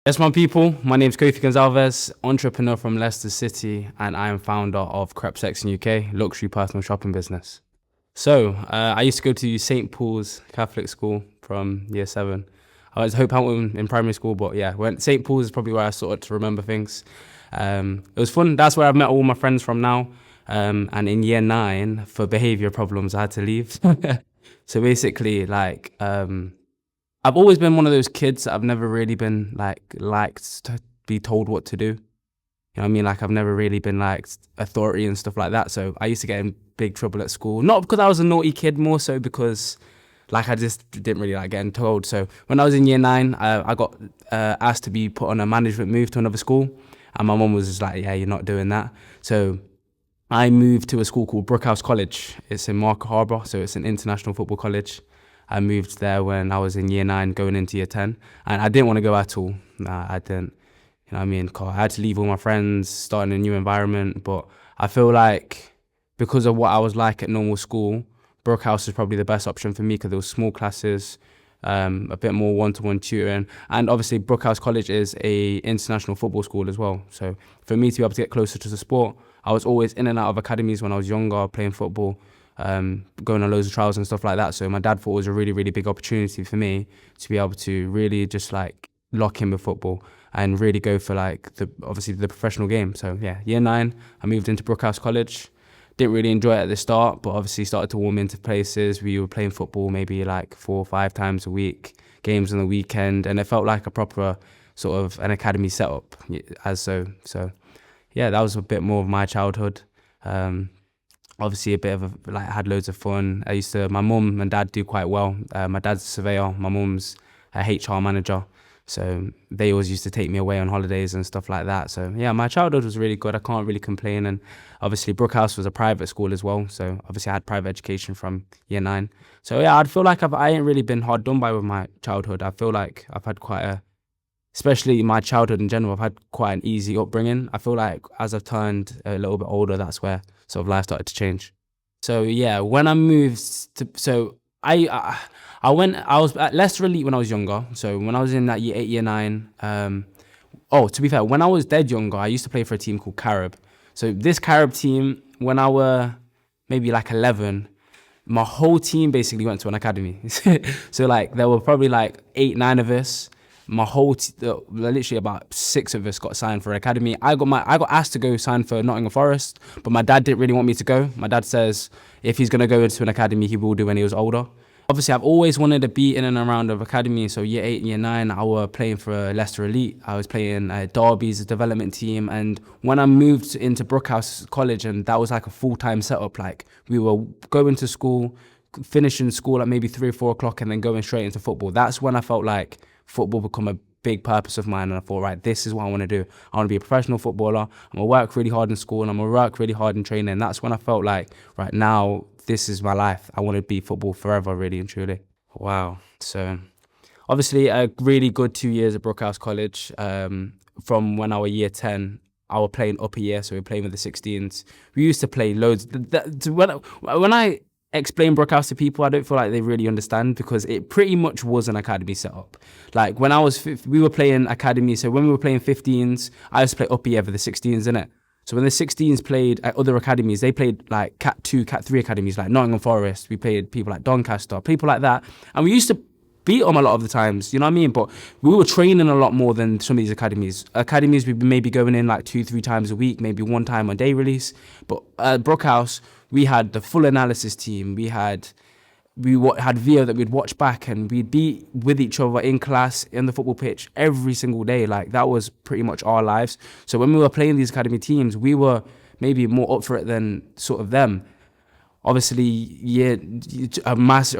Yes, my people. My name's Kofi Gonzalez, entrepreneur from Leicester City, and I am founder of CapCut UK, luxury personal shopping business. I used to go to St. Paul's Catholic School from year 7. I was Hope Hampton in primary school, but yeah, went St. Paul's is probably where I started to remember things. It was fun. That's where I've met all my friends from now. And in year 9, for behavior problems, I had to leave. So basically, I've always been one of those kids that I've never really been liked to be told what to do. You know what I mean? Like I've never really been like authority and stuff like that. So I used to get in big trouble at school. Not because I was a naughty kid, more so because like I just didn't really like getting told. So when I was in year 9, I got asked to be put on a management move to another school. And my mum was just like, yeah, you're not doing that. So I moved to a school called Brookhouse College. It's in Market Harbour, so it's an international football college. I moved there when I was in year 9, going into year 10, and I didn't want to go at all. Nah, I didn't. You know what I mean? 'Cause I had to leave all my friends, start in a new environment. But I feel like because of what I was like at normal school, Brookhouse is probably the best option for me because there was small classes, a bit more one-to-one tutoring, and obviously Brookhouse College is a international football school as well. So for me to be able to get closer to the sport, I was always in and out of academies when I was younger, playing football, going on loads of trials and stuff like that. So my dad thought it was a really, really big opportunity for me to be able to really just like lock in with football and really go for like obviously the professional game. So yeah, year 9, I moved into Brookhouse College. Didn't really enjoy it at the start, but obviously started to warm into places. We were playing football maybe like 4 or 5 times a week, games on the weekend, and it felt like a proper sort of an academy setup. So yeah, that was a bit more of my childhood. Obviously a bit of I had loads of fun. My mum and dad do quite well. My dad's a surveyor, my mum's a HR manager. So they always used to take me away on holidays and stuff like that. So yeah, my childhood was really good. I can't really complain. And obviously Brookhouse was a private school as well. So obviously I had private education from year 9. So yeah, I'd feel like I ain't really been hard done by with my childhood. I feel like I've had especially my childhood in general, I've had quite an easy upbringing. I feel like as I've turned a little bit older, that's where sort of life started to change. So yeah, when I moved to, so I was at Leicester Elite when I was younger. So when I was in that year 8, year 9, to be fair, when I was dead younger, I used to play for a team called Carib. So this Carib team, when I were maybe like 11, my whole team basically went to an academy. So like there were probably like 8, 9 of us. My whole literally about 6 of us got signed for an academy. I got asked to go sign for Nottingham Forest, but my dad didn't really want me to go. My dad says if he's gonna go into an academy, he will do when he was older. Obviously, I've always wanted to be in and around of academy. So year 8 and year 9, I was playing for Leicester Elite. I was playing Derby's development team. And when I moved into Brookhouse College, and that was like a full-time setup, like we were going to school, finishing school at maybe 3 or 4 o'clock and then going straight into football. That's when I felt like football become a big purpose of mine, and I thought, right, this is what I want to do. I want to be a professional footballer. I'm gonna work really hard in school, and I'm gonna work really hard in training. And that's when I felt like, right now, this is my life. I want to be football forever, really and truly. Wow. So obviously a really good 2 years at Brookhouse College. From when I was year 10, I was playing upper year, so we were playing with the 16s. We used to play loads. When I explain Brookhouse to people, I don't feel like they really understand because it pretty much was an academy setup. Like when we were playing academy, so when we were playing 15s, I used to play upper year for the 16s, innit? So when the 16s played at other academies, they played like Cat 2, Cat 3 academies, like Nottingham Forest. We played people like Doncaster, people like that. And we used to beat them a lot of the times, you know what I mean? But we were training a lot more than some of these academies. Academies, we'd maybe going in like 2, 3 times a week, maybe 1 time on day release. But at Brookhouse, we had the full analysis team. We had video that we'd watch back, and we'd be with each other in class, in the football pitch every single day. Like that was pretty much our lives. So when we were playing these academy teams, we were maybe more up for it than sort of them. Obviously, yeah, a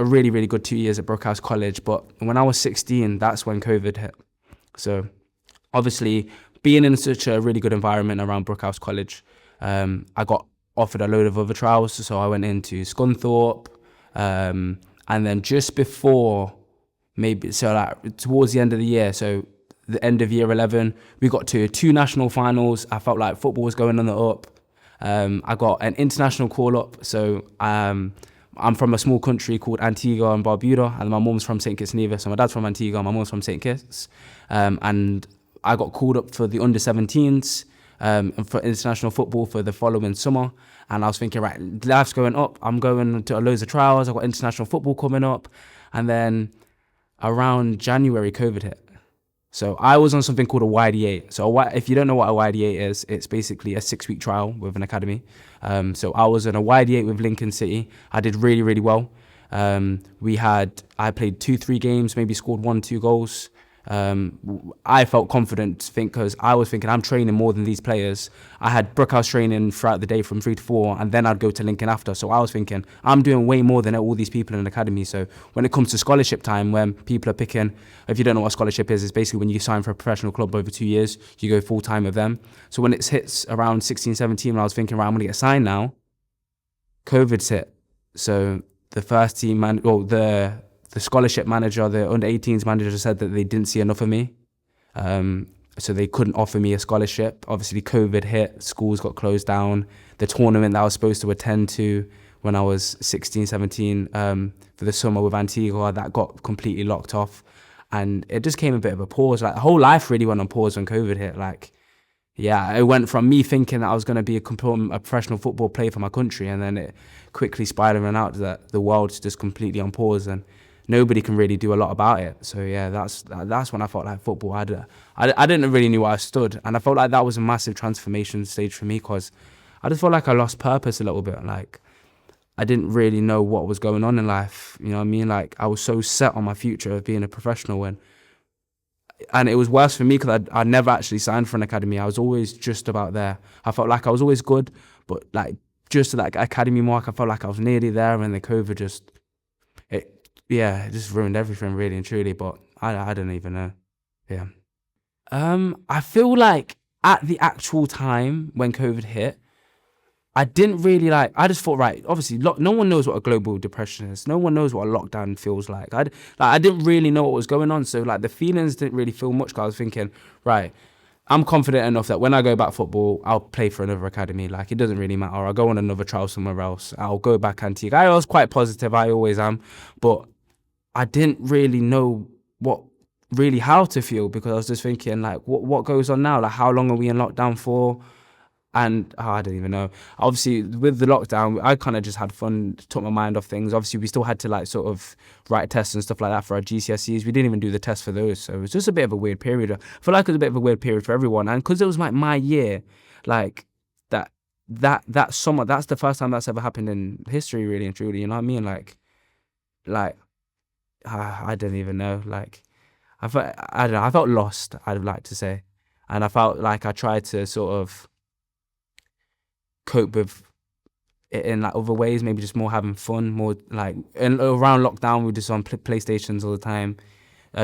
really, really good 2 years at Brookhouse College. But when I was 16, that's when COVID hit. So obviously, being in such a really good environment around Brookhouse College, I got offered a load of other trials. So I went into Scunthorpe, and then just before, towards the end of the year, so the end of year 11, we got to 2 national finals. I felt like football was going on the up. I got an international call up. So I'm from a small country called Antigua and Barbuda, and my mum's from St. Kitts Nevis. So my dad's from Antigua, my mum's from St. Kitts. And I got called up for the under-17s and for international football for the following summer. And I was thinking, right, life's going up. I'm going to loads of trials. I've got international football coming up. And then around January, COVID hit. So I was on something called a YD8. So if you don't know what a YD8 is, it's basically a 6-week trial with an academy. So I was on a YD8 with Lincoln City. I did really, really well. I played 2-3 games, maybe scored 1-2 goals. I felt confident because I was thinking I'm training more than these players. I had Brookhouse training throughout the day from 3 to 4, and then I'd go to Lincoln after. So I was thinking I'm doing way more than all these people in an academy. So when it comes to scholarship time, when people are picking, if you don't know what a scholarship is, it's basically when you sign for a professional club over 2 years, you go full time with them. So when it hits around 16, 17, when I was thinking, right, I'm gonna get signed now, COVID's hit. So the first team the scholarship manager, the under-18s manager said that they didn't see enough of me. So they couldn't offer me a scholarship. Obviously, COVID hit, schools got closed down. The tournament that I was supposed to attend to when I was 16, 17 for the summer with Antigua, that got completely locked off. And it just came a bit of a pause. Like, the whole life really went on pause when COVID hit. Like, yeah, it went from me thinking that I was going to be a professional football player for my country, and then it quickly spiraling out that the world's just completely on pause and nobody can really do a lot about it. So yeah, that's when I felt like football. I didn't really know where I stood, and I felt like that was a massive transformation stage for me because I just felt like I lost purpose a little bit. Like, I didn't really know what was going on in life. You know what I mean? Like, I was so set on my future of being a professional and it was worse for me because I never actually signed for an academy. I was always just about there. I felt like I was always good, but like just to that academy mark, I felt like I was nearly there, and the COVID it just ruined everything really and truly. But I don't even know. Yeah. I feel like at the actual time when COVID hit, I didn't really I just thought, right, obviously no one knows what a global depression is. No one knows what a lockdown feels like. I didn't really know what was going on. So like the feelings didn't really feel much because I was thinking, right, I'm confident enough that when I go back football, I'll play for another academy. Like, it doesn't really matter. I'll go on another trial somewhere else. I'll go back Antigua. I was quite positive. I always am. But I didn't really know how to feel because I was just thinking, like, what goes on now? Like, how long are we in lockdown for? And I don't even know. Obviously, with the lockdown, I kind of just had fun, took my mind off things. Obviously, we still had to like sort of write tests and stuff like that for our GCSEs. We didn't even do the test for those. So it was just a bit of a weird period. I feel like it was a bit of a weird period for everyone. And because it was like my year, like that summer, that's the first time that's ever happened in history, really and truly. You know what I mean? Like I don't even know. Like, I don't know. I felt lost, I'd like to say. And I felt like I tried to sort of cope with it in like other ways, maybe just more having fun, more like, and around lockdown we were just on PlayStations all the time.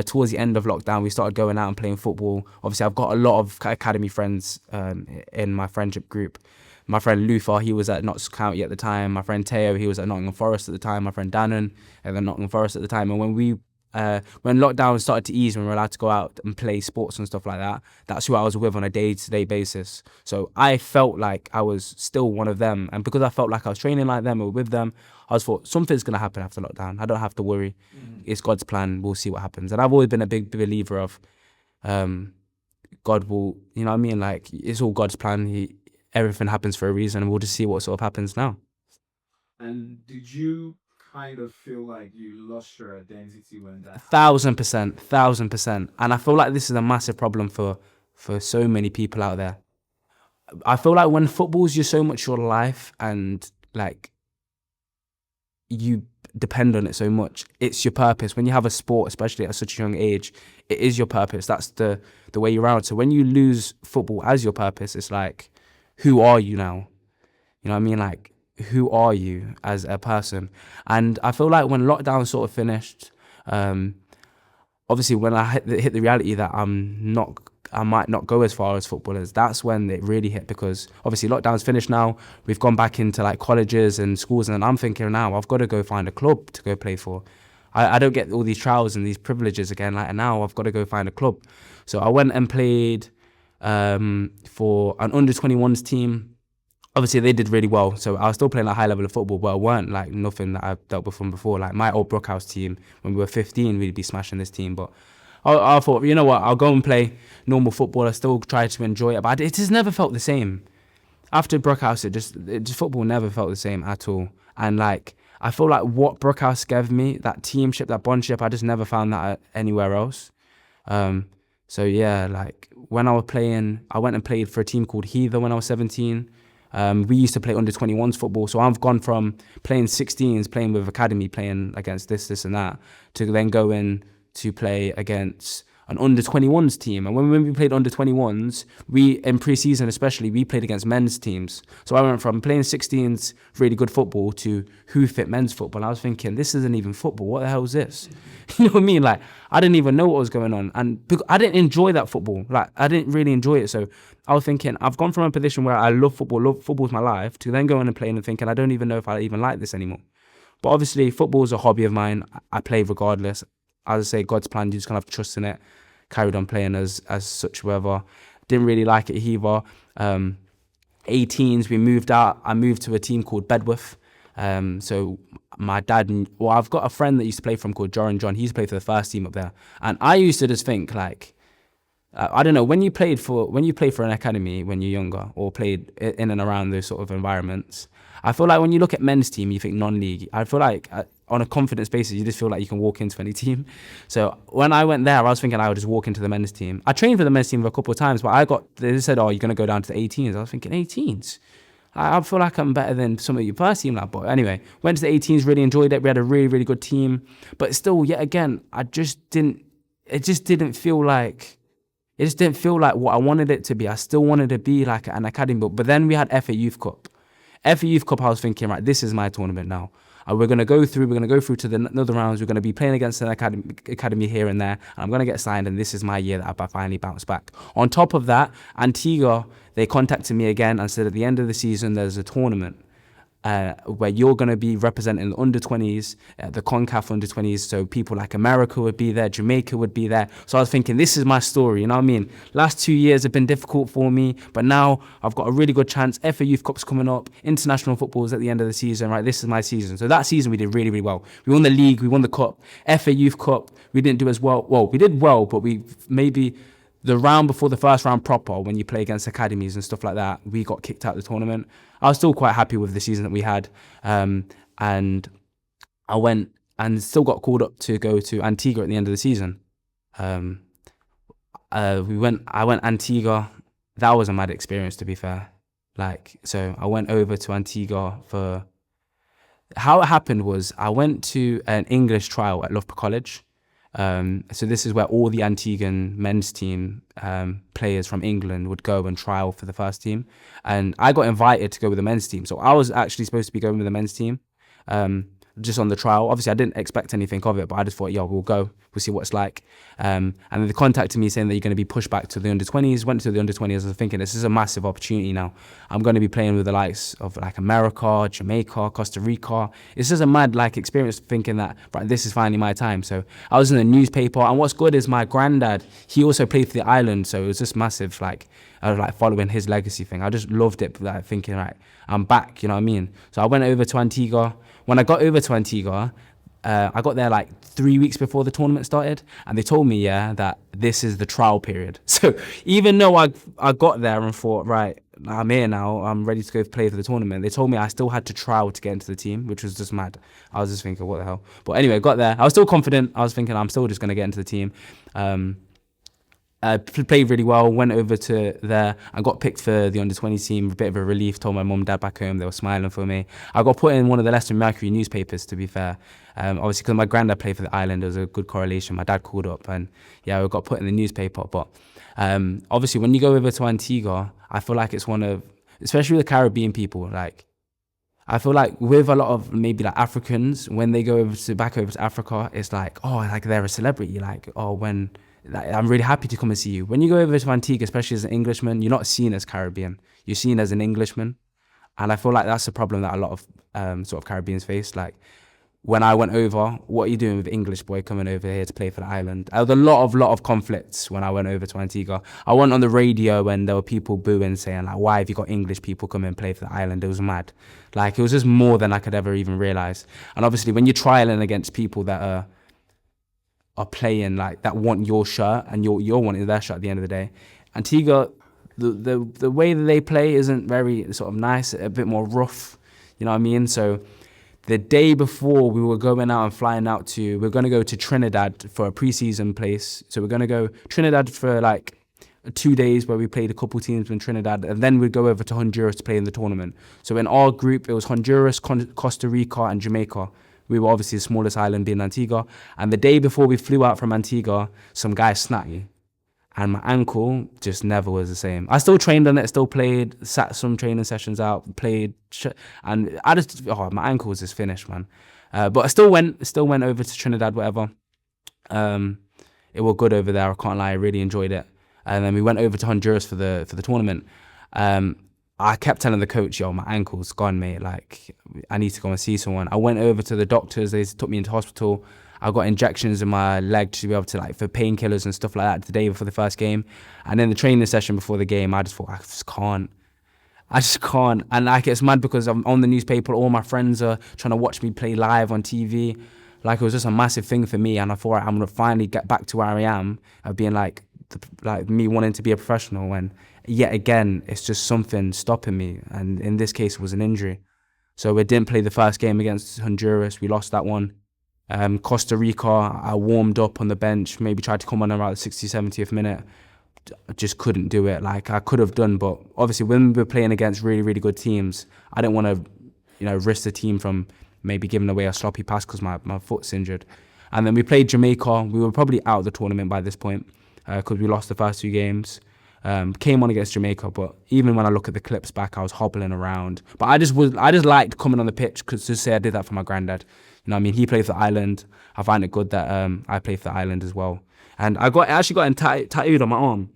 Towards the end of lockdown we started going out and playing football. Obviously I've got a lot of academy friends in my friendship group. My friend Luther, he was at Notts County at the time. My friend Teo, he was at Nottingham Forest at the time. My friend Dannon at Nottingham Forest at the time. And when lockdown started to ease, when we were allowed to go out and play sports and stuff like that, that's who I was with on a day-to-day basis. So I felt like I was still one of them. And because I felt like I was training like them or with them, I was thought, something's going to happen after lockdown. I don't have to worry. It's God's plan. We'll see what happens. And I've always been a big believer of God will, you know what I mean? Like, it's all God's plan. Everything happens for a reason, and we'll just see what sort of happens now. And did you kind of feel like you lost your identity when that 1,000%. And I feel like this is a massive problem for so many people out there. I feel like when football's just so much your life and like you depend on it so much, it's your purpose. When you have a sport, especially at such a young age, it is your purpose. That's the way you're around. So when you lose football as your purpose, it's like, who are you now? You know what I mean? Like, who are you as a person? And I feel like when lockdown sort of finished, obviously when I hit the reality that I might not go as far as footballers, that's when it really hit, because obviously lockdown's finished now. We've gone back into like colleges and schools, and I'm thinking now I've got to go find a club to go play for. I don't get all these trials and these privileges again. Like, now I've got to go find a club. So I went and played for an under-21s team. Obviously they did really well, so I was still playing a high level of football, but it weren't like nothing that I've dealt with from before. Like my old Brookhouse team, when we were 15, we'd be smashing this team, but I thought, you know what, I'll go and play normal football. I still try to enjoy it, but it just never felt the same. After Brookhouse, it just football never felt the same at all. And like, I feel like what Brookhouse gave me, that teamship, that bondship, I just never found that anywhere else. Um, so yeah, like when I was playing, I went and played for a team called Heather when I was 17. We used to play under 21s football. So I've gone from playing 16s, playing with academy, playing against this and that, to then going to play against an under 21s team. And when we played under 21s, we, in pre-season especially, we played against men's teams. So I went from playing 16s, really good football, to who fit men's football. I was thinking, this isn't even football. What the hell is this? You know what I mean? Like, I didn't even know what was going on. And I didn't enjoy that football. Like, I didn't really enjoy it. So I was thinking, I've gone from a position where I love football's my life, to then going and playing and thinking, I don't even know if I even like this anymore. But obviously, football is a hobby of mine. I play regardless. As I say, God's plan, you just kind of have to trust in it. Carried on playing as such, whatever. Didn't really like it either. 18s, we moved out. I moved to a team called Bedworth. So my dad, I've got a friend that used to play for him called John. He used to play for the first team up there. And I used to just think, like, I don't know, when you play for an academy when you're younger, or played in and around those sort of environments, I feel like when you look at men's team, you think non-league. I feel like on a confidence basis, you just feel like you can walk into any team. So when I went there, I was thinking I would just walk into the men's team. I trained for the men's team a couple of times, but they said, oh, you're going to go down to the 18s. I was thinking, 18s? I feel like I'm better than some of your first team. Like, but anyway, went to the 18s, really enjoyed it. We had a really, really good team. But still, yet again, it just didn't feel like what I wanted it to be. I still wanted to be like an academy. But then we had FA Youth Cup. FA Youth Cup, I was thinking, right, this is my tournament now. We're going to go through to the other rounds. We're going to be playing against an academy here and there. And I'm going to get signed, and this is my year that I finally bounce back. On top of that, Antigua, they contacted me again and said at the end of the season, there's a tournament where you're going to be representing the under-20s, the CONCACAF under-20s, so people like America would be there, Jamaica would be there. So I was thinking, this is my story, you know what I mean? Last 2 years have been difficult for me, but now I've got a really good chance. FA Youth Cup's coming up, international football's at the end of the season, right? This is my season. So that season we did really, really well. We won the league, we won the cup. FA Youth Cup, we didn't do as well. Well, we did well, but we maybe... the round before the first round proper, when you play against academies and stuff like that, we got kicked out of the tournament. I was still quite happy with the season that we had. And I went and still got called up to go to Antigua at the end of the season. I went Antigua. That was a mad experience, to be fair. So I went over to Antigua for... How it happened was I went to an English trial at Loughborough College. So this is where all the Antiguan men's team players from England would go and trial for the first team, and I got invited to go with the men's team. So I was actually supposed to be going with the men's team, just on the trial. Obviously, I didn't expect anything of it, but I just thought, we'll go. We'll see what it's like. And then they contacted me saying that you're going to be pushed back to the under-20s. Went to the under-20s. I was thinking, this is a massive opportunity now. I'm going to be playing with the likes of like America, Jamaica, Costa Rica. It's just a mad experience, thinking that, right, this is finally my time. So I was in the newspaper. And what's good is my granddad, he also played for the island. So it was just massive, I was following his legacy thing. I just loved it, thinking, right, I'm back, you know what I mean? So I went over to Antigua. When I got over to Antigua, I got there 3 weeks before the tournament started, and they told me, that this is the trial period. So even though I got there and thought, right, I'm here now, I'm ready to go play for the tournament, they told me I still had to trial to get into the team, which was just mad. I was just thinking, what the hell? But anyway, got there. I was still confident. I was thinking, I'm still just going to get into the team. Played really well, went over to there and got picked for the under-20 team. A bit of a relief, told my mum and dad back home, they were smiling for me. I got put in one of the Leicester Mercury newspapers, to be fair. Obviously, because my granddad played for the island, there was a good correlation. My dad called up and I got put in the newspaper. But obviously, when you go over to Antigua, I feel like it's one of, especially with the Caribbean people, I feel like with a lot of maybe Africans, when they go back over to Africa, it's they're a celebrity. I'm really happy to come and see you. When you go over to Antigua, especially as an Englishman, you're not seen as Caribbean. You're seen as an Englishman. And I feel like that's a problem that a lot of sort of Caribbeans face. When I went over, what are you doing with English boy coming over here to play for the island? There was a lot of conflicts when I went over to Antigua. I went on the radio and there were people booing, saying why have you got English people come and play for the island? It was mad. It was just more than I could ever even realize. And obviously when you're trialing against people that are are playing like that want your shirt and you're wanting their shirt at the end of the day. Antigua, the way that they play isn't very sort of nice, a bit more rough, you know what I mean? So the day before we were going out and flying out to, we're going to go to Trinidad for a preseason place. So we're going to go Trinidad for like 2 days where we played a couple teams in Trinidad, and then we'd go over to Honduras to play in the tournament. So in our group, it was Honduras, Costa Rica, and Jamaica. We were obviously the smallest island being Antigua. And the day before we flew out from Antigua, some guy snapped me. And my ankle just never was the same. I still trained on it, still played, sat some training sessions out, played, and I just, my ankle was just finished, man. But I still went over to Trinidad, whatever. It was good over there, I can't lie, I really enjoyed it. And then we went over to Honduras for the tournament. I kept telling the coach, yo, my ankle's gone, mate. Like, I need to go and see someone. I went over to the doctors, they took me into hospital. I got injections in my leg to be able to, like, for painkillers and stuff like that the day before the first game. And then the training session before the game, I just thought, I just can't. And like, it's mad because I'm on the newspaper, all my friends are trying to watch me play live on TV. Like, it was just a massive thing for me. And I thought, I'm going to finally get back to where I am of being like me wanting to be a professional. And yet again, it's just something stopping me. And in this case, it was an injury. So we didn't play the first game against Honduras. We lost that one. Costa Rica, I warmed up on the bench, maybe tried to come on around the 60th, 70th minute. I just couldn't do it. Like, I could have done, but obviously when we were playing against really, really good teams, I didn't want to, risk the team from maybe giving away a sloppy pass because my foot's injured. And then we played Jamaica. We were probably out of the tournament by this point because we lost the first 2 games. Came on against Jamaica, but even when I look at the clips back, I was hobbling around. But I just liked coming on the pitch because to say I did that for my granddad. You know what I mean? He played for the island. I find it good that I play for the island as well. And I actually got tattooed on my arm.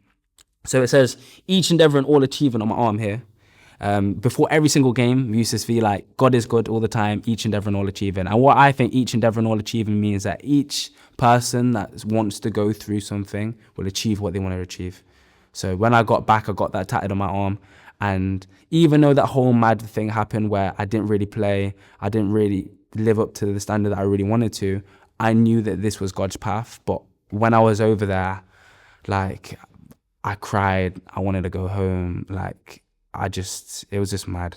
So it says, each endeavour and all achievement on my arm here. Before every single game, we used to be like, God is good all the time, each endeavour and all achieving. And what I think each endeavour and all achieving means that each person that wants to go through something will achieve what they want to achieve. So when I got back, I got that tattooed on my arm. And even though that whole mad thing happened where I didn't really play, I didn't really live up to the standard that I really wanted to, I knew that this was God's path. But when I was over there, like, I cried, I wanted to go home, like, it was just mad.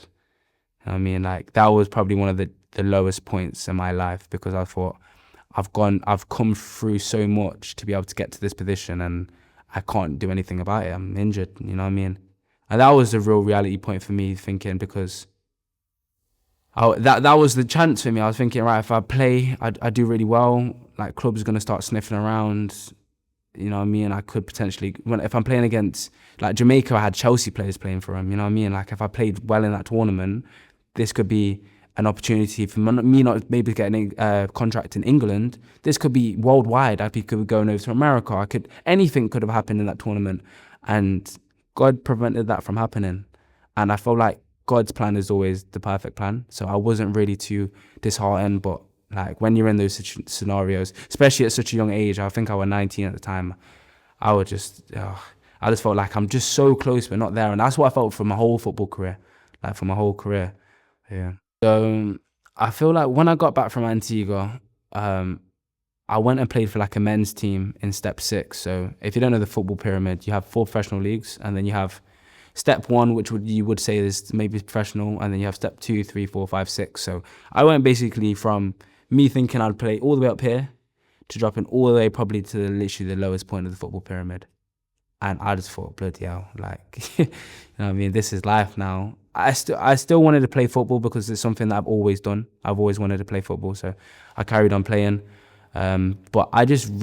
You know what I mean? Like, that was probably one of the lowest points in my life because I thought, I've come through so much to be able to get to this position and I can't do anything about it. I'm injured, you know what I mean? And that was a real reality point for me, thinking, because that was the chance for me. I was thinking, right, if I play, I do really well, like, clubs are going to start sniffing around, you know what I mean? I could potentially, if I'm playing against, like, Jamaica, I had Chelsea players playing for them, you know what I mean? Like, if I played well in that tournament, this could be an opportunity for me not maybe getting a contract in England. This could be worldwide. I could be going over to America. Anything could have happened in that tournament. And God prevented that from happening. And I felt like God's plan is always the perfect plan. So I wasn't really too disheartened, but like, when you're in those scenarios, especially at such a young age, I think I was 19 at the time, I just felt like I'm just so close but not there. And that's what I felt for my whole football career, yeah. So I feel like when I got back from Antigua, I went and played for like a men's team in step 6. So if you don't know the football pyramid, you have 4 professional leagues, and then you have step 1, which you would say is maybe professional, and then you have step 2, 3, 4, 5, 6. So I went basically from me thinking I'd play all the way up here to dropping all the way probably to literally the lowest point of the football pyramid. And I just thought, bloody hell, like, you know what I mean? This is life now. I still wanted to play football because it's something that I've always done. I've always wanted to play football, so I carried on playing. But I just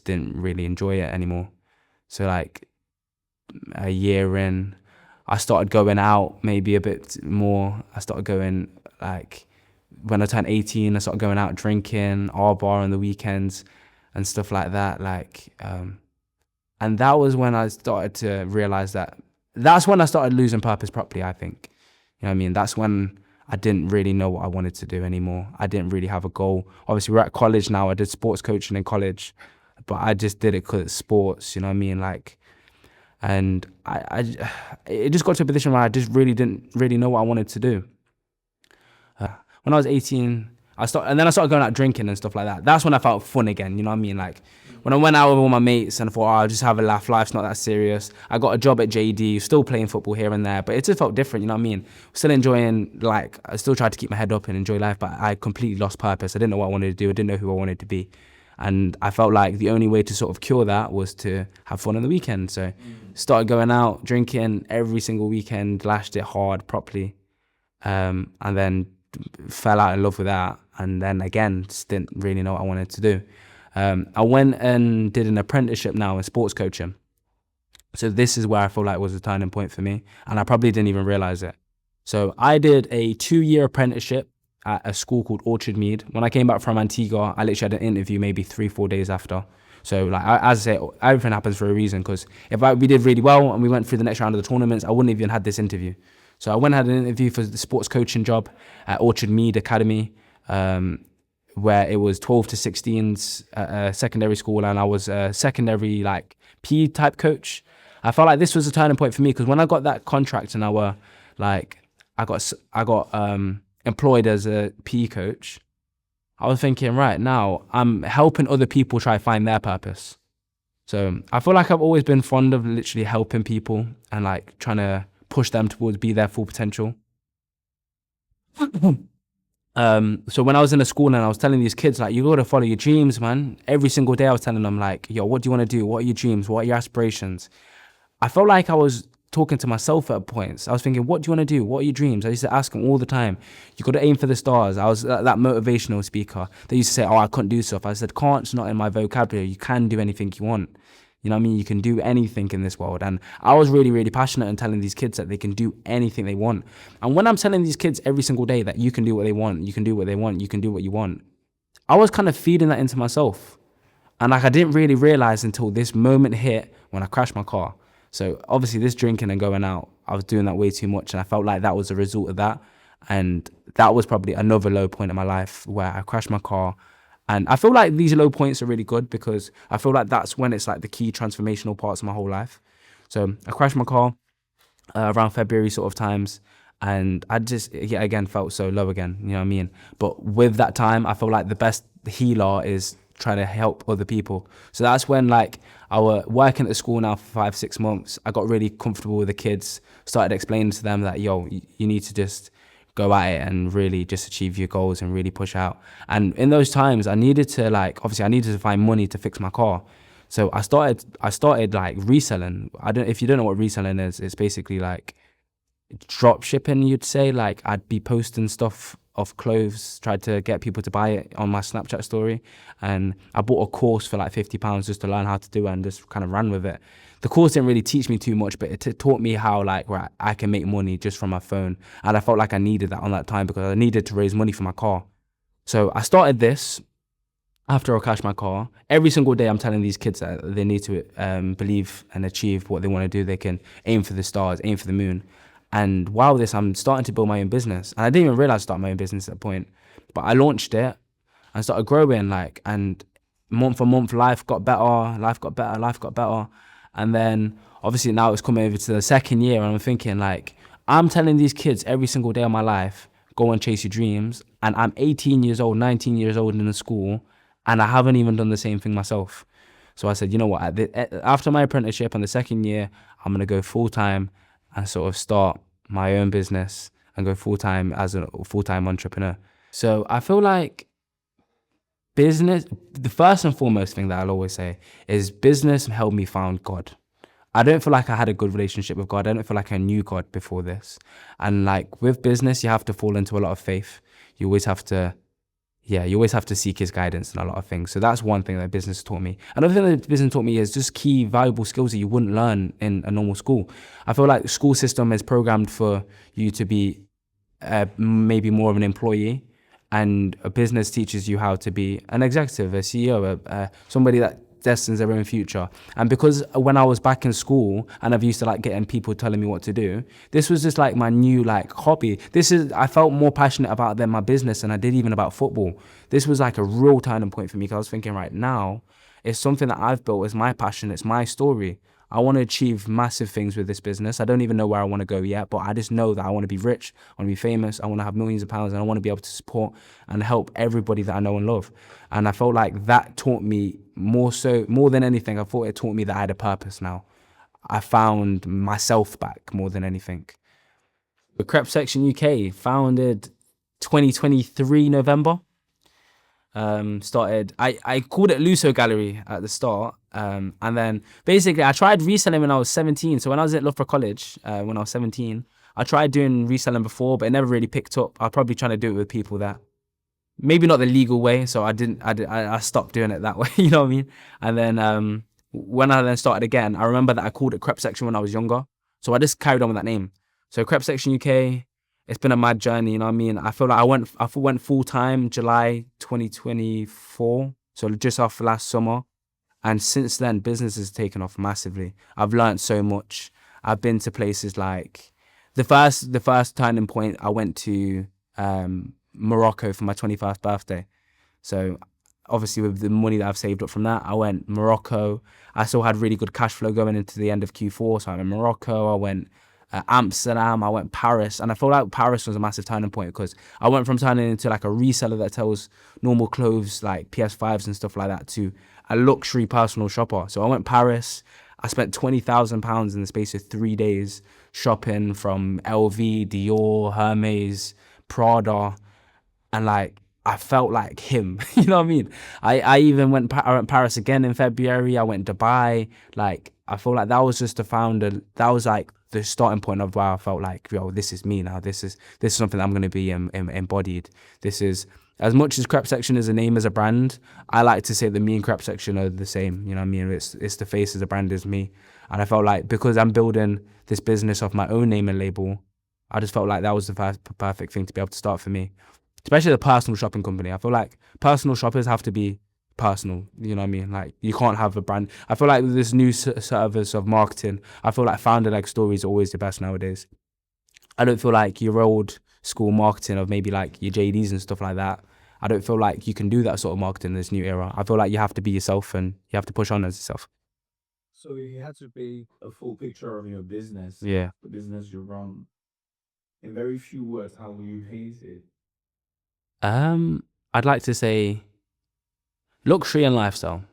didn't really enjoy it anymore. So like a year in, I started going out maybe a bit more. I started going, like, when I turned 18, I started going out drinking, our bar on the weekends and stuff like that. Like, and that was when I started to realize that's when I started losing purpose properly, I think. You know what I mean? That's when I didn't really know what I wanted to do anymore. I didn't really have a goal. Obviously, we're at college now. I did sports coaching in college, but I just did it because it's sports, you know what I mean? Like, and it just got to a position where I just really didn't really know what I wanted to do. When I was 18, And then I started going out drinking and stuff like that. That's when I felt fun again. You know what I mean? Like when I went out with all my mates and I thought, oh, I'll just have a laugh. Life's not that serious. I got a job at JD, still playing football here and there, but it just felt different. You know what I mean? Still enjoying, like, I still tried to keep my head up and enjoy life, but I completely lost purpose. I didn't know what I wanted to do. I didn't know who I wanted to be. And I felt like the only way to sort of cure that was to have fun on the weekend. So started going out, drinking every single weekend, lashed it hard, properly. And then fell out in love with that. And then again, just didn't really know what I wanted to do. I went and did an apprenticeship now in sports coaching. So this is where I feel like was a turning point for me. And I probably didn't even realize it. So I did a 2-year apprenticeship at a school called Orchard Mead. When I came back from Antigua, I literally had an interview maybe 3-4 days after. So like, as I say, everything happens for a reason, because if we did really well and we went through the next round of the tournaments, I wouldn't have even had this interview. So I went and had an interview for the sports coaching job at Orchard Mead Academy, where it was 12 to 16s at a secondary school, and I was a secondary like PE type coach. I felt like this was a turning point for me, because when I got that contract and I got employed as a PE coach, I was thinking, right, now I'm helping other people try to find their purpose. So I feel like I've always been fond of literally helping people and like trying to push them towards be their full potential. So when I was in a school and I was telling these kids, like, you got to follow your dreams, man. Every single day I was telling them, like, yo, what do you want to do? What are your dreams? What are your aspirations? I felt like I was talking to myself at points. I was thinking, what do you want to do? What are your dreams? I used to ask them all the time. You got to aim for the stars. I was that motivational speaker. They used to say, oh, I couldn't do stuff. I said, can't's not in my vocabulary. You can do anything you want. You know what I mean? You can do anything in this world. And I was really, really passionate in telling these kids that they can do anything they want. And when I'm telling these kids every single day that you can do what they want, you can do what they want, you can do what you want, I was kind of feeding that into myself. And like, I didn't really realize until this moment hit when I crashed my car. So obviously this drinking and going out, I was doing that way too much. And I felt like that was a result of that. And that was probably another low point in my life where I crashed my car. And I feel like these low points are really good, because I feel like that's when it's like the key transformational parts of my whole life. So I crashed my car around February sort of times. And I just, again, felt so low again, you know what I mean? But with that time, I feel like the best healer is trying to help other people. So that's when, like, I was working at the school now for 5-6 months. I got really comfortable with the kids, started explaining to them that, yo, you need to just go at it and really just achieve your goals and really push out. And in those times, I needed to, like, obviously I needed to find money to fix my car. So I started like reselling. If you don't know what reselling is, it's basically like drop shipping, you'd say. Like, I'd be posting stuff of clothes, tried to get people to buy it on my Snapchat story, and I bought a course for like £50 just to learn how to do it, and just kind of ran with it. The course didn't really teach me too much, but it taught me how, like, right, I can make money just from my phone, and I felt like I needed that on that time because I needed to raise money for my car. So I started this after I crashed my car. Every single day I'm telling these kids that they need to believe and achieve what they want to do. They can aim for the stars, aim for the moon. And while this, I'm starting to build my own business. And I didn't even realize I started my own business at that point. But I launched it and started growing, like, and month on month, life got better. And then obviously now it's coming over to the second year, and I'm thinking, like, I'm telling these kids every single day of my life, go and chase your dreams. And I'm 18 years old, 19 years old in the school, and I haven't even done the same thing myself. So I said, you know what, after my apprenticeship and the second year, I'm going to go full time and sort of start my own business and go full-time as a full-time entrepreneur. So I feel like business, the first and foremost thing that I'll always say is business helped me find God. I don't feel like I had a good relationship with God. I don't feel like I knew God before this. And like with business, you have to fall into a lot of faith. You always have to seek his guidance in a lot of things. So that's one thing that business taught me. Another thing that business taught me is just key valuable skills that you wouldn't learn in a normal school. I feel like the school system is programmed for you to be maybe more of an employee, and a business teaches you how to be an executive, a CEO, somebody that destines their own future. And because when I was back in school and I've used to like getting people telling me what to do, this was just like my new like hobby. I felt more passionate about than my business than I did even about football. This was like a real turning point for me, because I was thinking, right now, it's something that I've built, it's my passion, it's my story. I want to achieve massive things with this business. I don't even know where I want to go yet, but I just know that I want to be rich, I want to be famous, I want to have millions of pounds, and I want to be able to support and help everybody that I know and love. And I felt like that taught me more than anything. I thought it taught me that I had a purpose now. I found myself back more than anything. The Crep Section UK, founded 2023 November. I called it Luso Gallery at the start. And then basically I tried reselling when I was 17. So when I was at Loughborough College, when I was 17, I tried doing reselling before, but it never really picked up. I was probably trying to do it with people that maybe not the legal way. So I stopped doing it that way. You know what I mean? And then, when I then started again, I remember that I called it Crep Section when I was younger. So I just carried on with that name. So Crep Section UK, it's been a mad journey, you know what I mean? I feel like I went full time July 2024, so just after last summer. And since then, business has taken off massively. I've learned so much. I've been to places like the first turning point. I went to Morocco for my 21st birthday. So obviously with the money that I've saved up from that, I went Morocco. I still had really good cash flow going into the end of Q4. So I went Morocco, I went Amsterdam, I went Paris. And I feel like Paris was a massive turning point because I went from turning into like a reseller that sells normal clothes like PS5s and stuff like that to a luxury personal shopper. So I went Paris. I spent £20,000 in the space of 3 days shopping from LV, Dior, Hermes, Prada, and like I felt like him. You know what I mean? I even went Paris again in February. I went Dubai. Like I feel like that was just that was like the starting point of where I felt like, yo, this is me now. This is something that I'm going to be embodied. This is, as much as Crep Section is a name as a brand, I like to say that me and Crep Section are the same. You know what I mean? It's the face of the brand is me. And I felt like because I'm building this business off my own name and label, I just felt like that was the perfect thing to be able to start for me. Especially the personal shopping company. I feel like personal shoppers have to be personal. You know what I mean? Like you can't have a brand. I feel like with this new service of marketing, I feel like founder-led stories are always the best nowadays. I don't feel like your old school marketing of maybe like your JDs and stuff like that. I don't feel like you can do that sort of marketing in this new era. I feel like you have to be yourself and you have to push on as yourself. So you had to paint a full picture of your business, Yeah. the business you run. In very few words, how will you paint it? I'd like to say luxury and lifestyle.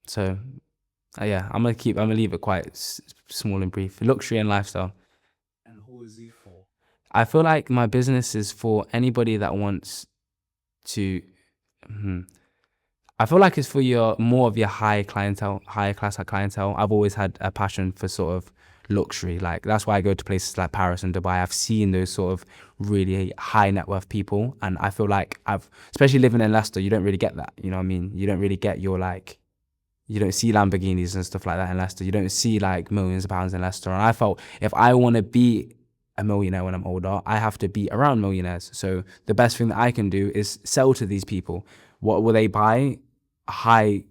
So yeah, I'm gonna leave it quite small and brief. Luxury and lifestyle. And who is it for? I feel like my business is for anybody that wants to. I feel like it's for more of your higher class clientele. I've always had a passion for sort of luxury. Like that's why I go to places like Paris and Dubai. I've seen those sort of really high net worth people, and I feel like especially living in Leicester, you don't really get that. You know what I mean? You don't really get you don't see Lamborghinis and stuff like that in Leicester. You don't see like millions of pounds in Leicester. And I felt if I want to be a millionaire when I'm older, I have to be around millionaires. So the best thing that I can do is sell to these people. What will they buy? High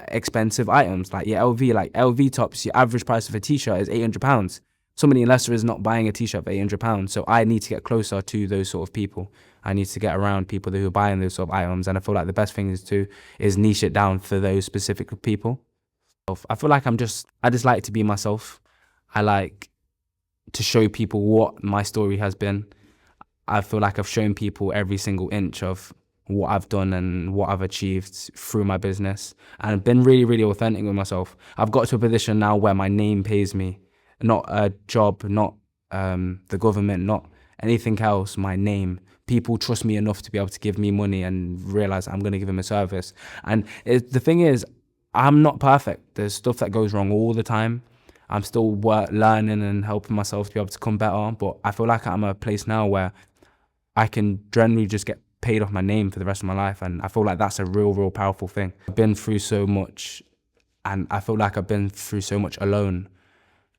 expensive items like your LV, like LV tops. Your average price of a t-shirt is £800. Somebody in Leicester is not buying a t-shirt for £800. So I need to get closer to those sort of people. I need to get around people who are buying those sort of items. And I feel like the best thing is niche it down for those specific people. I feel like I just like to be myself. I like to show people what my story has been. I feel like I've shown people every single inch of what I've done and what I've achieved through my business, and I've been really, really authentic with myself. I've got to a position now where my name pays me, not a job, not the government, not anything else, my name. People trust me enough to be able to give me money and realize I'm going to give them a service. And the thing is, I'm not perfect. There's stuff that goes wrong all the time. I'm still learning and helping myself to be able to come better. But I feel like I'm at a place now where I can generally just get paid off my name for the rest of my life. And I feel like that's a real, real powerful thing. I've been through so much, and I feel like I've been through so much alone.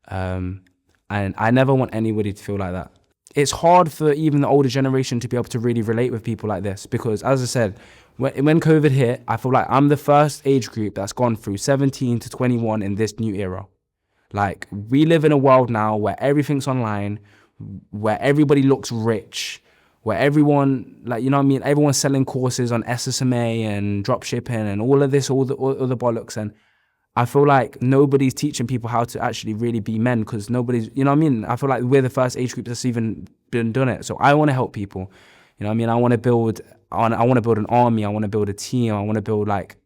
And I never want anybody to feel like that. It's hard for even the older generation to be able to really relate with people like this because, as I said, when COVID hit, I feel like I'm the first age group that's gone through 17 to 21 in this new era. Like, we live in a world now where everything's online, where everybody looks rich, where everyone, like, you know what I mean? Everyone's selling courses on SSMA and drop shipping and all of this, all the bollocks. And I feel like nobody's teaching people how to actually really be men, because nobody's, you know what I mean? I feel like we're the first age group that's even been done it. So I want to help people. You know what I mean? I want to build an army. I want to build a team. I want to build like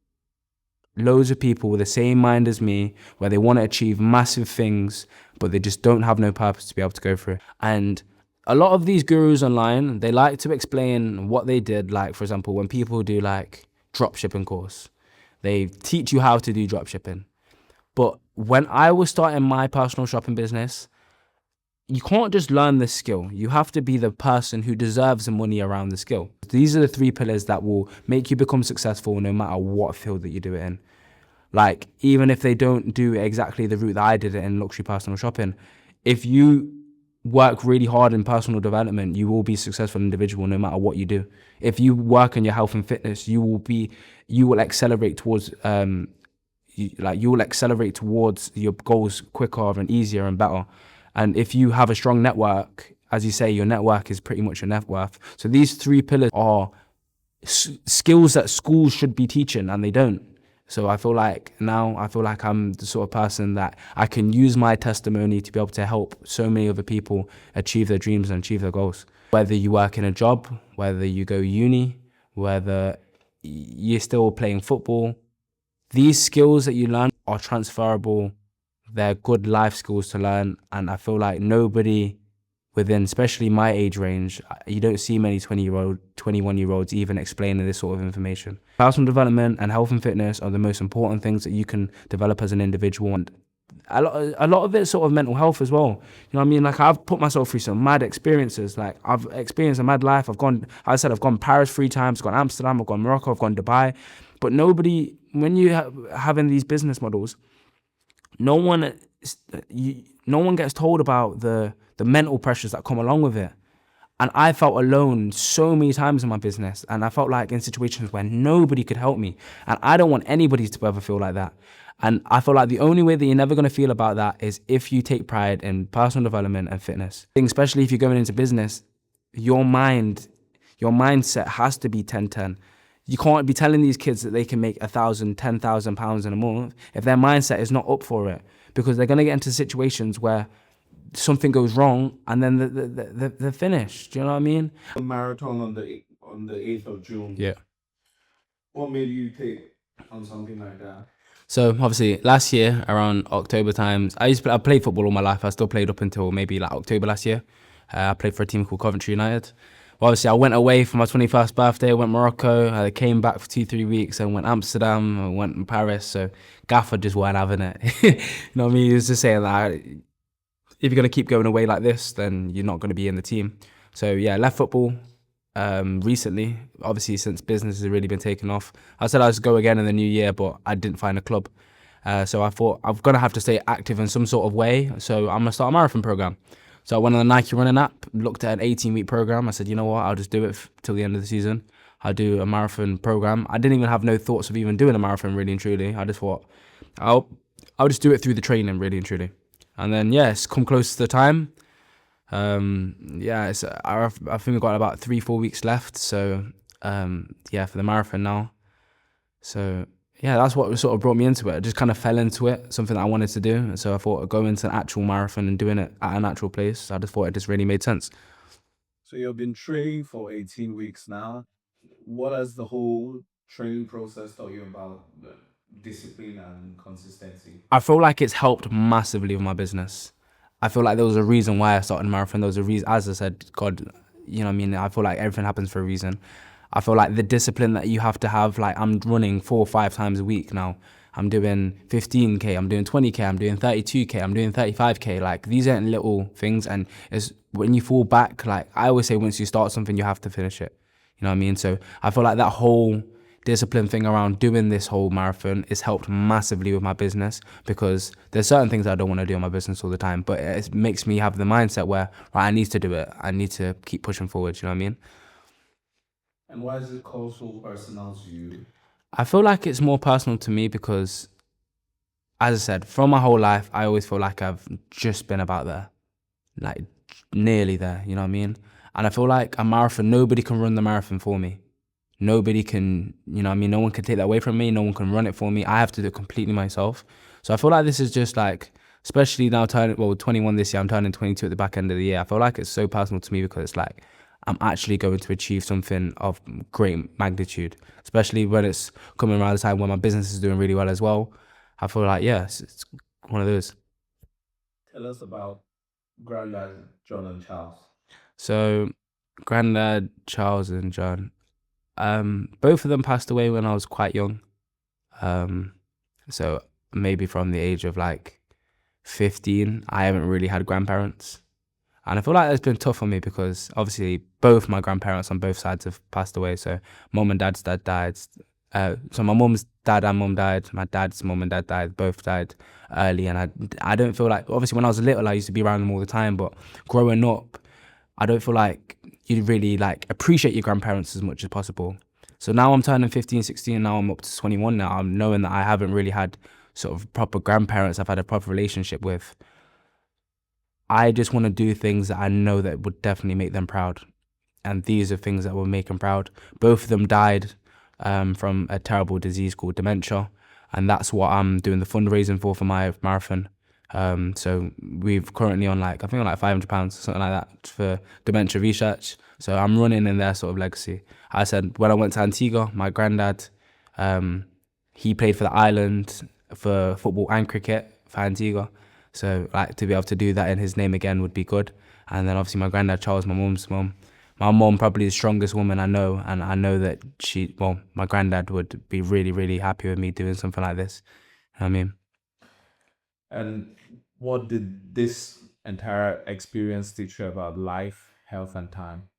loads of people with the same mind as me, where they want to achieve massive things, but they just don't have no purpose to be able to go through it. And a lot of these gurus online, they like to explain what they did. Like, for example, when people do like drop shipping course, they teach you how to do drop shipping. But when I was starting my personal shopping business, you can't just learn this skill. You have to be the person who deserves the money around the skill. These are the 3 pillars that will make you become successful no matter what field that you do it in. Like, even if they don't do exactly the route that I did it in luxury personal shopping, if you work really hard in personal development, you will be a successful individual no matter what you do. If you work on your health and fitness, you will accelerate towards you will accelerate towards your goals quicker and easier and better. And if you have a strong network, as you say, your network is pretty much your net worth. So these 3 pillars are skills that schools should be teaching, and they don't. So I feel like I'm the sort of person that I can use my testimony to be able to help so many other people achieve their dreams and achieve their goals. Whether you work in a job, whether you go uni, whether you're still playing football, these skills that you learn are transferable. They're good life skills to learn. And I feel like nobody within, especially my age range, you don't see many 21-year-olds even explaining this sort of information. Personal development and health and fitness are the most important things that you can develop as an individual. And a lot of it's sort of mental health as well. You know what I mean? Like, I've put myself through some mad experiences. Like, I've experienced a mad life. I've gone Paris 3 times, I've gone Amsterdam, I've gone Morocco, I've gone Dubai. But nobody, when you having these business models, no one gets told about the mental pressures that come along with it. And I felt alone so many times in my business, and I felt like in situations where nobody could help me. And I don't want anybody to ever feel like that. And I feel like the only way that you're never going to feel about that is if you take pride in personal development and fitness. Especially if you're going into business, your mindset has to be 10-10. You can't be telling these kids that they can make £1,000, £10,000 in a month if their mindset is not up for it, because they're going to get into situations where something goes wrong and then they're finished. Do you know what I mean? A marathon on the 8th of June. Yeah. What made you take on something like that? So obviously last year around October times, I played football all my life. I still played up until maybe like October last year. I played for a team called Coventry United. Well, obviously I went away for my 21st birthday, went Morocco, I came back for 2-3 weeks and went Amsterdam, I went Paris. So Gaffer just weren't having it. You know what I mean? He was just saying that if you're going to keep going away like this, then you're not going to be in the team. So yeah, left football recently, obviously since business has really been taking off. I said I was go again in the new year, but I didn't find a club. So I thought I'm going to have to stay active in some sort of way. So I'm going to start a marathon program. So I went on the Nike running app, looked at an 18-week program. I said, you know what, I'll just do it till the end of the season. I'll do a marathon program. I didn't even have no thoughts of even doing a marathon, really and truly. I just thought I'll just do it through the training, really and truly. And then, yeah, it's come close to the time. I think we've got about 3-4 weeks left. So, for the marathon now. So, yeah, that's what sort of brought me into it. I just kind of fell into it, something that I wanted to do. And so I thought I'd go into an actual marathon and doing it at an actual place. I just thought it just really made sense. So you've been training for 18 weeks now. What has the whole training process taught you about the discipline and consistency? I feel like it's helped massively with my business. I feel like there was a reason why I started a marathon. There was a reason, as I said, God, you know what I mean? I feel like everything happens for a reason. I feel like the discipline that you have to have, like I'm running 4 or 5 times a week now. I'm doing 15K, I'm doing 20K, I'm doing 32K, I'm doing 35K. Like, these aren't little things. And it's when you fall back, like I always say, once you start something, you have to finish it. You know what I mean? So I feel like that whole discipline thing around doing this whole marathon has helped massively with my business, because there's certain things I don't want to do in my business all the time, but it makes me have the mindset where, right, I need to do it. I need to keep pushing forward. You know what I mean? And why is it called so personal to you? I feel like it's more personal to me because, as I said, from my whole life, I always feel like I've just been about there, like nearly there, you know what I mean? And I feel like a marathon, nobody can run the marathon for me. Nobody can, you know what I mean? No one can take that away from me. No one can run it for me. I have to do it completely myself. So I feel like this is just like, especially now turning, well, 21 this year, I'm turning 22 at the back end of the year. I feel like it's so personal to me because it's like, I'm actually going to achieve something of great magnitude, especially when it's coming around the time when my business is doing really well as well. I feel like, yeah, it's one of those. Tell us about Granddad John and Charles. So, granddad, Charles and John, both of them passed away when I was quite young. Um, so maybe from the age of like 15, I haven't really had grandparents. And I feel like it's been tough on me because obviously both my grandparents on both sides have passed away. So mum and dad's dad died. So my mum's dad and mum died. My dad's mum and dad died. Both died early. And I don't feel like, obviously when I was little, I used to be around them all the time. But growing up, I don't feel like you really like appreciate your grandparents as much as possible. So now I'm turning 15, 16, now I'm up to 21 now. I'm knowing that I haven't really had sort of proper grandparents I've had a proper relationship with. I just want to do things that I know that would definitely make them proud. And these are things that will make them proud. Both of them died from a terrible disease called dementia. And that's what I'm doing the fundraising for my marathon. So we've currently on like, I think on like £500, something like that for dementia research. So I'm running in their sort of legacy. I said, when I went to Antigua, my granddad, he played for the island for football and cricket for Antigua. So like to be able to do that in his name again would be good. And then obviously my granddad Charles, my mum's mum. My mum probably the strongest woman I know, and I know that my granddad would be really, really happy with me doing something like this. You know what I mean, And what did this entire experience teach you about life, health, and time?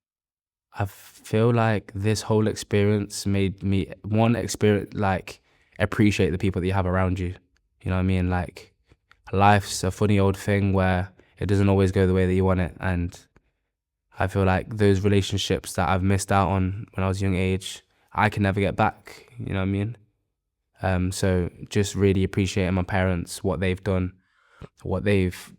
I feel like this whole experience made me experience like appreciate the people that you have around you. You know what I mean? Like life's a funny old thing where it doesn't always go the way that you want it, and I feel like those relationships that I've missed out on when I was young age, I can never get back. You know what I mean? So just really appreciating my parents, what they've done, what they've.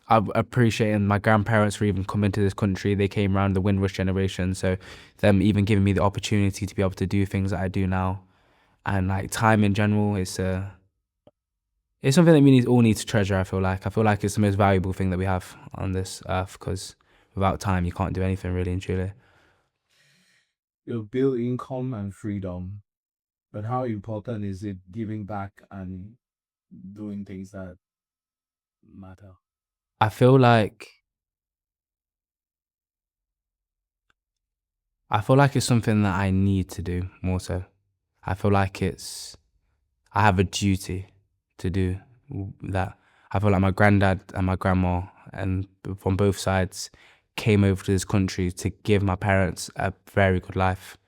I'm appreciating my grandparents for even coming to this country. They came around the Windrush generation, so them even giving me the opportunity to be able to do things that I do now, and like time in general is it's something that all need to treasure. I feel like it's the most valuable thing that we have on this earth because without time you can't do anything really and truly. You build income and freedom, but how important is it giving back and doing things that matter? I feel like it's something that I need to do more so. I feel like I have a duty to do that. I feel like my granddad and my grandma and from both sides came over to this country to give my parents a very good life.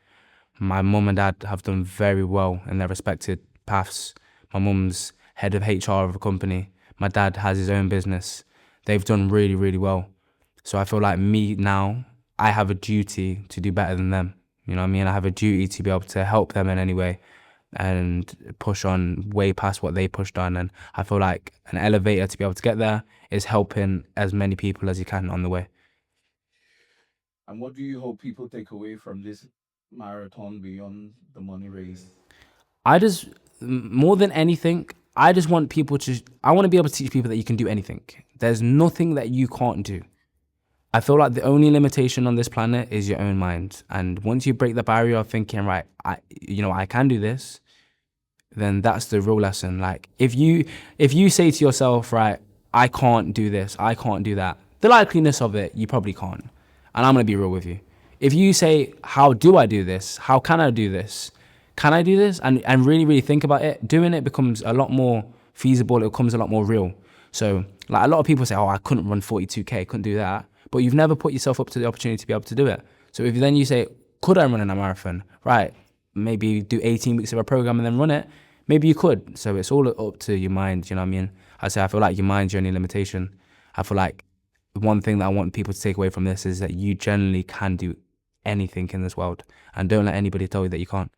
My mum and dad have done very well in their respected paths. My mum's head of HR of a company. My dad has his own business. They've done really, really well. So I feel like me now, I have a duty to do better than them. You know what I mean? I have a duty to be able to help them in any way and push on way past what they pushed on. And I feel like an elevator to be able to get there is helping as many people as you can on the way. And what do you hope people take away from this marathon beyond the money raised? I just, more than anything, I just want people to, I want to be able to teach people that you can do anything. There's nothing that you can't do. I feel like the only limitation on this planet is your own mind. And once you break the barrier of thinking, right, I can do this, then that's the real lesson. Like if you say to yourself, right, I can't do this, I can't do that, the likeliness of it, you probably can't. And I'm gonna be real with you. If you say, how do I do this? How can I do this? Can I do this? And really, really think about it, doing it becomes a lot more feasible, it becomes a lot more real. So like a lot of people say, oh, I couldn't run 42K, couldn't do that. But you've never put yourself up to the opportunity to be able to do it. So if then you say, could I run in a marathon? Right, maybe do 18 weeks of a program and then run it. Maybe you could. So it's all up to your mind, you know what I mean? I feel like your mind's your only limitation. I feel like one thing that I want people to take away from this is that you generally can do anything in this world. And don't let anybody tell you that you can't.